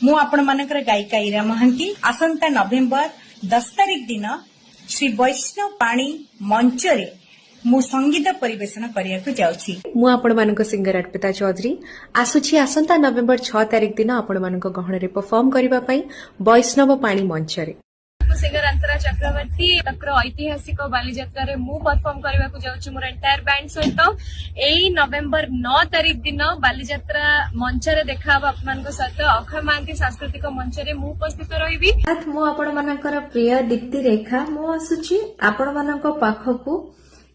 मु आपण मानकर गायिका इरा महांती आसंता नवेम्बर 10 तारिख दिन श्री वैष्णव पाणी मंच रे मु संगीत परिवेशन करिया जाउछि। मु आपण मानक सिंगर अर्पिता चौधरी आसुछि आसंता नवेम्बर 6 तारिख दिन आपण मानक गहण रे परफॉर्म करिबा पई वैष्णव पाणी मंच रे। सिंगर अंतरा चक्रवर्ती ऐतिहासिक बालीजात्रा रे मु परफॉर्म करबा को जाउछु मोर एंटायर बैंड सहित एई नवेम्बर 9 तारिख दिन बालीजात्रा मंच रे देखाब आपन को सहित अक्षय महांती सांस्कृतिक मंच रे मु उपस्थित रहिबी। मु आपण मानकर प्रिय दीप्ति रेखा मु आसुछि आपण मानक पाखकु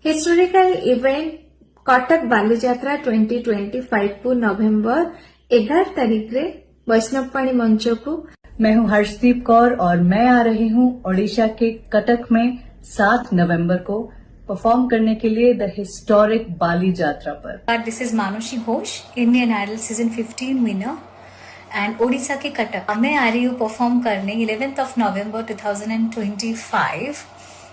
हिस्टोरिकल इवेंट कटक बालीजात्रा 2025 को नवेम्बर 11 तारीख रे वैष्णव पाणी मंच को। मैं हूं हर्षदीप कौर और मैं आ रही हूं ओडिशा के कटक में 7 नवंबर को परफॉर्म करने के लिए द हिस्टोरिक बाली यात्रा पर। This is Manushi Ghosh, Indian Idol season 15 winner and Odisha के कटक। मैं आ रही हूँ परफॉर्म करने 11 नवंबर 2025।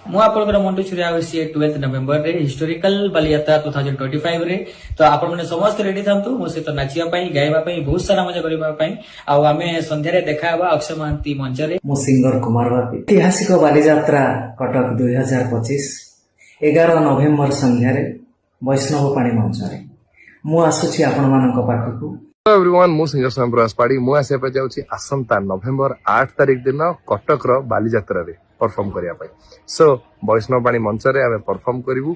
मु आपनकर मंटू छुरिया होसी 12 नवंबर रे हिस्टोरिकल बालीयात्रा 2025 रे। तो आपण माने समस्त रेडी थांतु मो से तो नाचिया पई गायबा पई बहुत सारा मजा करबा पई आ आमे संध्या रे देखाबा अक्षय महांती मंच रे। मो सिंगर कुमार बापी ऐतिहासिक बालीयात्रा कटक 2025 11 नवंबर संध्या रे वैष्णव पाणी मंच रे मु आसुछि आपण मानक पाखकु। हेलो एवरीवन, मु सिंगर संप्रकाश पाड़ी मु आसे पे जाउछि आसंता नवंबर 8 तारिख दिन कटक रो बालीयात्रा रे परफॉर्म करिया पई। सो वैष्णव पाणी मंच रे आमे परफॉर्म करिवु।